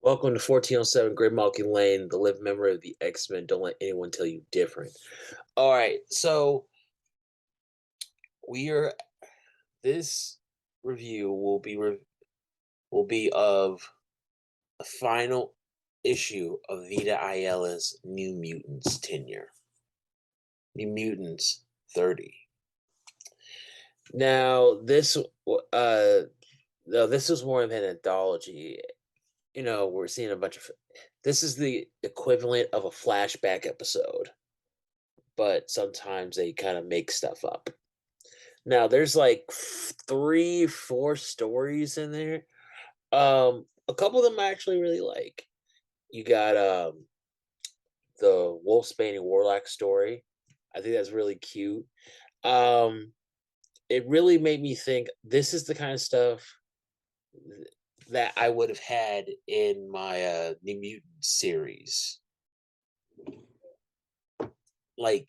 Welcome to 1407 Great Malkin Lane, the living memory of the X-Men. Don't let anyone tell you different. All right, so we are. This review will be of the final issue of Vita Ayala's New Mutants tenure. New Mutants 30. Now this was more of an anthology. We're seeing a bunch of. This is the equivalent of a flashback episode, but sometimes they kind of make stuff up. Now there's like 3, 4 stories in there. A couple of them I actually really like. You got the Wolfsbane and Warlock story. I think that's really cute. Um, it really made me think this is the kind of stuff that I would have had in my New Mutant series. Like,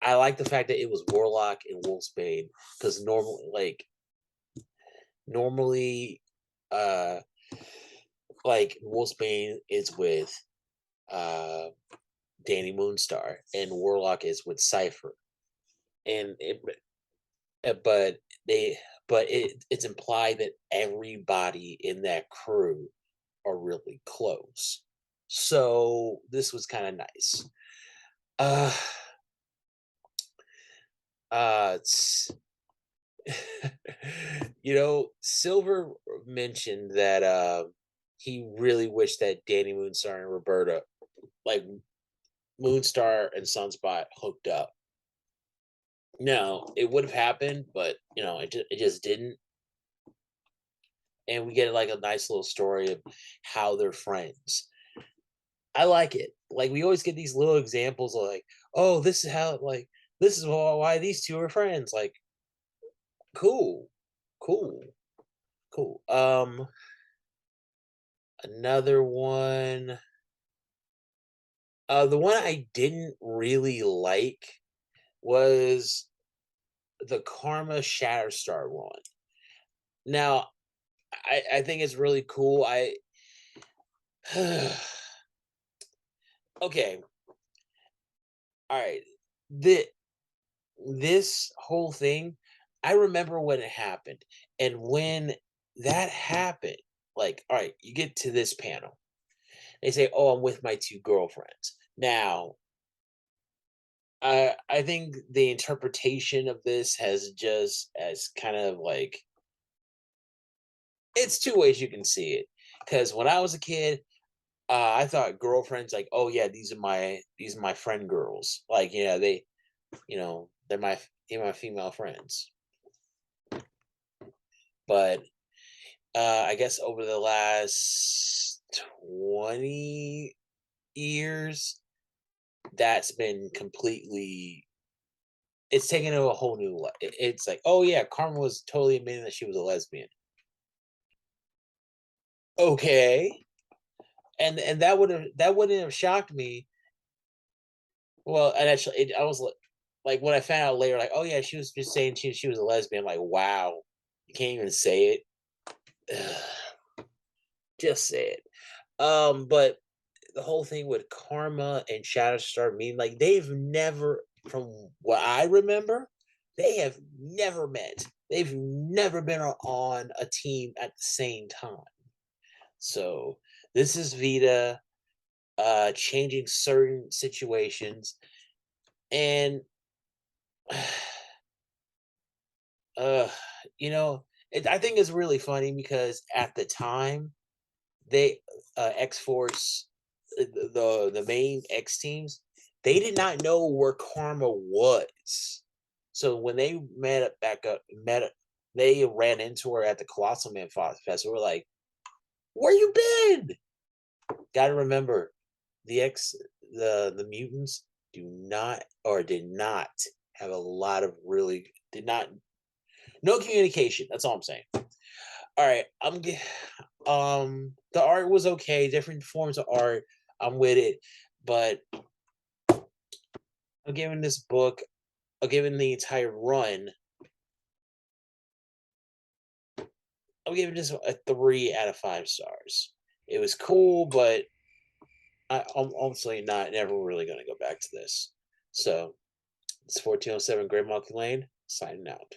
I like the fact that it was Warlock and Wolfsbane because normally, uh, like Wolfsbane is with uh Danny Moonstar and Warlock is with Cypher, and but they it's implied that everybody in that crew are really close. So this was kind of nice. Uh, it's, Silver mentioned that he really wished that Danny Moonstar and Roberta, like Moonstar and Sunspot, hooked up. No, it would have happened, but it just didn't. And we get like a nice little story of how they're friends. I like it. Like we always get these little examples of like, oh, this is why these two are friends. Like, cool, cool, cool. Another one. The one I didn't really like was the Karma Shatterstar one. Now, I think it's really cool. Okay, all right. The This whole thing, I remember when it happened, and when that happened, like, all right, you get to this panel. They say, "Oh, I'm with my two girlfriends." Now, I think the interpretation of this has just as kind of like it's two ways you can see it. Because when I was a kid, I thought girlfriends like, oh yeah, these are my friend girls. Like, they're my female friends. But I guess over the last 20 years, that's been completely it's taken a whole new life. It's like, oh yeah, Karma was totally admitting that she was a lesbian. Okay. And that wouldn't have shocked me. Well, and actually I was like when I found out later, like, oh yeah, she was just saying she was a lesbian. I'm like, wow, you can't even say it. Just say it. But the whole thing with Karma and Shatterstar mean like they've never, from what I remember, they have never met. They've never been on a team at the same time. So this is Vita changing certain situations, and uh I think it's really funny because at the time they X Force, the main X teams, they did not know where Karma was. So when they they ran into her at the Colossal Man Fest. We were like, "Where you been?" Got to remember, the mutants did not have a lot of really did not no communication. That's all I'm saying. All right, the art was okay, different forms of art. I'm with it, but I'm giving this book, I'm giving the entire run, I'm giving this a 3 out of 5 stars. it was cool, but I'm honestly not never really going to go back to this. So it's 1407 Great Monkey Lane signing out.